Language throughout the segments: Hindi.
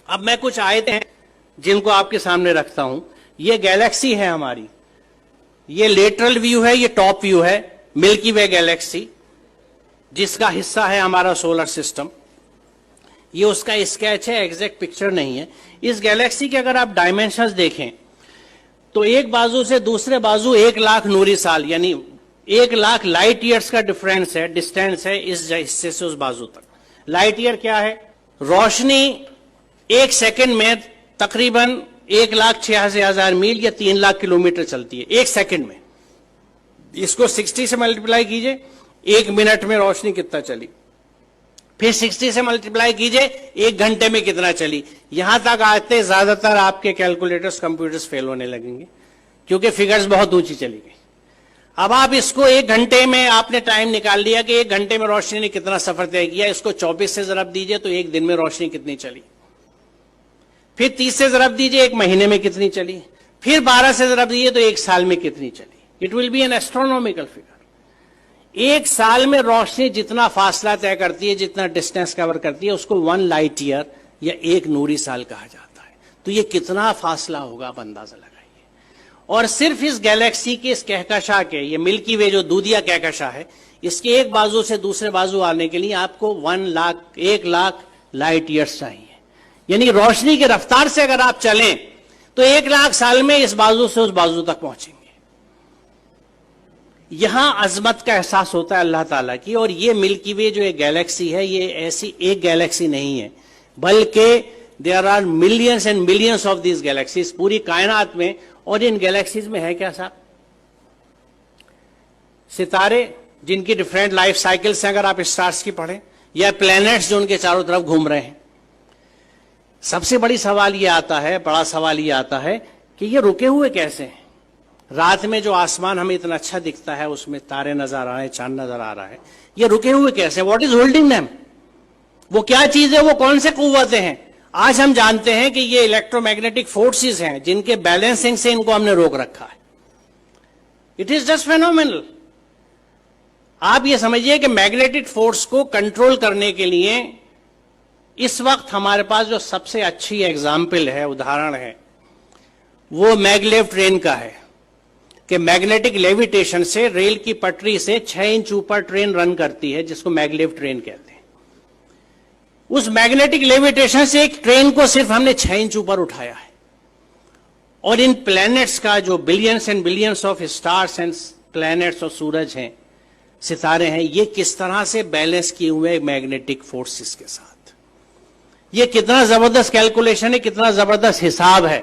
अब मैं कुछ आयतें हैं जिनको आपके सामने रखता हूं। ये गैलेक्सी है हमारी, ये लेटरल व्यू है, ये टॉप व्यू है मिल्की वे गैलेक्सी जिसका हिस्सा है हमारा सोलर सिस्टम। ये उसका स्केच है, एग्जैक्ट पिक्चर नहीं है। इस गैलेक्सी के अगर आप डायमेंशंस देखें तो एक बाजू से दूसरे बाजू 1,00,000 नूरी साल यानी 1,00,000 लाइट ईयर्स का डिफरेंस है, डिस्टेंस है इस हिस्से से उस बाजू तक। लाइट ईयर क्या है? रोशनी 1 सेकंड में तकरीबन 1,86,000 मील या 3,00,000 किलोमीटर चलती है 1 सेकंड में। इसको 60 से मल्टीप्लाई कीजिए, 1 मिनट में रोशनी कितना चली, फिर 60 से मल्टीप्लाई कीजिए 1 घंटे में कितना चली। यहां तक आते ज्यादातर आपके कैलकुलेटर्स कंप्यूटर्स फेल होने लगेंगे क्योंकि फिगर्स बहुत ऊंची चली गई। अब आप इसको 1 घंटे में आपने टाइम निकाल लिया कि 1 घंटे में रोशनी ने कितना सफर तय किया, इसको 24 से जरब दीजिए तो 1 दिन में रोशनी कितनी चली, फिर 30 से जरब दीजिए 1 महीने में कितनी चली, फिर 12 से जरब दीजिए तो 1 साल में कितनी चली। It will be N astronomical figure. 1 साल में रोशनी जितना फासला तय करती है, जितना डिस्टेंस कवर करती है, उसको 1 लाइट ईयर या 1 नूरी साल कहा जाता है। तो ये कितना फासला होगा आप अंदाजा लगाइए। और सिर्फ इस गैलेक्सी के इस कहकशां के, ये मिल्की वे जो दूधिया कहकशां है, इसके एक बाजू से दूसरे बाजू आने के लिए आपको 1,00,000 लाइट ईयर्स चाहिए। यानी रोशनी की रफ्तार से अगर आप चलें तो 1,00,000 साल में इस बाजू से उस बाजू तक पहुंचेंगे। यहां अजमत का एहसास होता है अल्लाह ताला की। और ये मिल्की वे जो एक गैलेक्सी है, ये ऐसी एक गैलेक्सी नहीं है बल्कि there are millions and millions of these galaxies पूरी कायनात में। और इन गैलेक्सीज में है क्या साहब? सितारे जिनकी डिफरेंट लाइफ साइकिल्स हैं, अगर आप स्टार्स की पढ़ें, या प्लैनेट्स जो उनके चारों तरफ घूम रहे हैं। सबसे बड़ा सवाल ये आता है कि ये रुके हुए कैसे हैं? रात में जो आसमान हमें इतना अच्छा दिखता है, उसमें तारे नजर आ रहे हैं, चांद नजर आ रहा है, ये रुके हुए कैसे? What is holding them? वो क्या चीज है? वो कौन से कुव्वतें हैं? आज हम जानते हैं कि ये इलेक्ट्रोमैग्नेटिक फोर्सेस हैं जिनके बैलेंसिंग से इनको हमने रोक रखा है। It is just phenomenal. आप ये समझिए कि मैग्नेटिक फोर्स को कंट्रोल करने के लिए इस वक्त हमारे पास जो सबसे अच्छी एग्जाम्पल है, उदाहरण है, वो मैगलेव ट्रेन का है कि मैग्नेटिक लेविटेशन से रेल की पटरी से 6 इंच ऊपर ट्रेन रन करती है, जिसको मैगलेव ट्रेन कहते हैं। उस मैग्नेटिक लेविटेशन से एक ट्रेन को सिर्फ हमने 6 इंच ऊपर उठाया है। और इन प्लैनेट्स का जो billions and billions of stars and planets और सूरज हैं, सितारे हैं, ये किस तरह से बैलेंस किए हुए मैग्नेटिक फोर्सेस के साथ। ये कितना जबरदस्त कैलकुलेशन है, कितना जबरदस्त हिसाब है।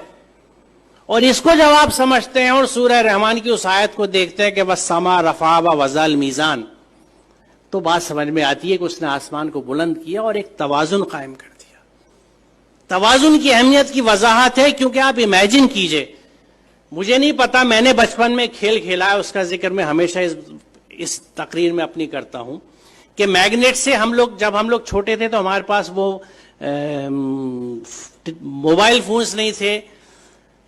और इसको जब आप समझते हैं और सूरह रहमान की उस आयत को देखते हैं कि बस समा रफा व वज़ल मीज़ान, तो बात समझ में आती है कि उसने आसमान को बुलंद किया और एक तवाजुन कायम कर दिया। तवाजुन की अहमियत की वजाहत है क्योंकि आप इमेजिन कीजिए, मुझे नहीं पता, मैंने बचपन में खेल खेला है, उसका जिक्र मैं हमेशा इस तकरीर में अपनी करता हूं कि मैग्नेट से जब हम लोग छोटे थे तो हमारे पास वो मोबाइल फोन्स नहीं थे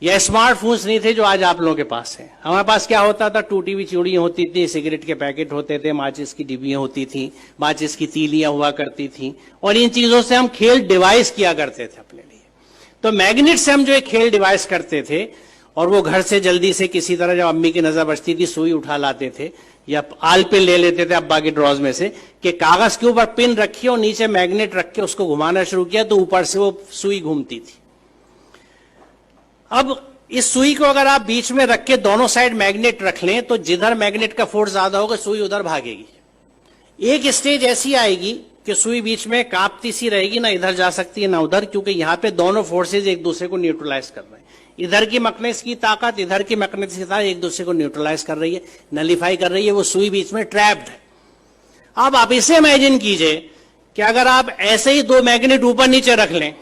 या स्मार्टफोन्स नहीं थे जो आज आप लोगों के पास है। हमारे पास क्या होता था? टूटी हुई चूड़ियां होती थी, सिगरेट के पैकेट होते थे, माचिस की डिब्बियां होती थी, माचिस की तीलियां हुआ करती थी, और इन चीजों से हम खेल डिवाइस किया करते थे अपने लिए। तो मैग्नेट से हम जो एक खेल डिवाइस करते थे, और वो घर से जल्दी से किसी तरह जब अम्मी की नजर बचती थी सुई उठा लाते थे या आल पे ले लेते थे अब्बा के ड्रॉज में से कि कागज के ऊपर पिन रखी और नीचे मैग्नेट रख के उसको घुमाना शुरू किया तो ऊपर से वो सुई घूमती थी। अब इस सुई को अगर आप बीच में रख के दोनों साइड मैग्नेट रख लें तो जिधर मैग्नेट का फोर्स ज्यादा होगा सुई उधर भागेगी। एक स्टेज ऐसी आएगी कि सुई बीच में कांपती सी रहेगी, ना इधर जा सकती है ना उधर, क्योंकि यहां पे दोनों फोर्सेज एक दूसरे को न्यूट्रलाइज कर रहे हैं। इधर की मैग्नेटिक की ताकत, इधर की मैग्नेटिक की ताकत एक दूसरे को न्यूट्रलाइज कर रही है, नलीफाई कर रही है। वो सुई बीच में ट्रैप्ड है। अब आप इसे इमेजिन कीजिए कि अगर आप ऐसे ही 2 मैग्नेट ऊपर नीचे रख लें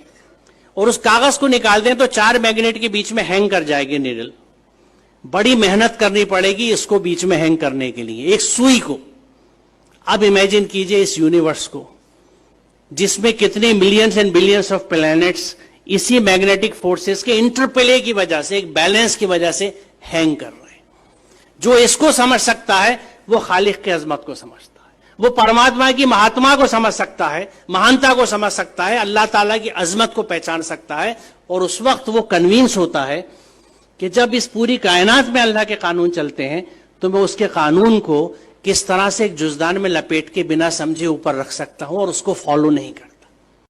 और उस कागज को निकाल दें तो 4 मैग्नेट के बीच में हैंग कर जाएगी नीडल। बड़ी मेहनत करनी पड़ेगी इसको बीच में हैंग करने के लिए, एक सुई को। अब इमेजिन कीजिए इस यूनिवर्स को जिसमें कितने millions and billions of planets इसी मैग्नेटिक फोर्सेस के इंटरप्ले की वजह से, एक बैलेंस की वजह से हैंग कर रहे हैं। जो इसको समझ सकता है वो खालिक की अजमत को समझता है। वो परमात्मा की महात्मा को समझ सकता है, महानता को समझ सकता है, अल्लाह ताला की अजमत को पहचान सकता है। और उस वक्त वो कन्विंस होता है कि जब इस पूरी कायनात में अल्लाह के कानून चलते हैं तो मैं उसके कानून को किस तरह से एक जुजदान में लपेट के बिना समझे ऊपर रख सकता हूं और उसको फॉलो नहीं करता।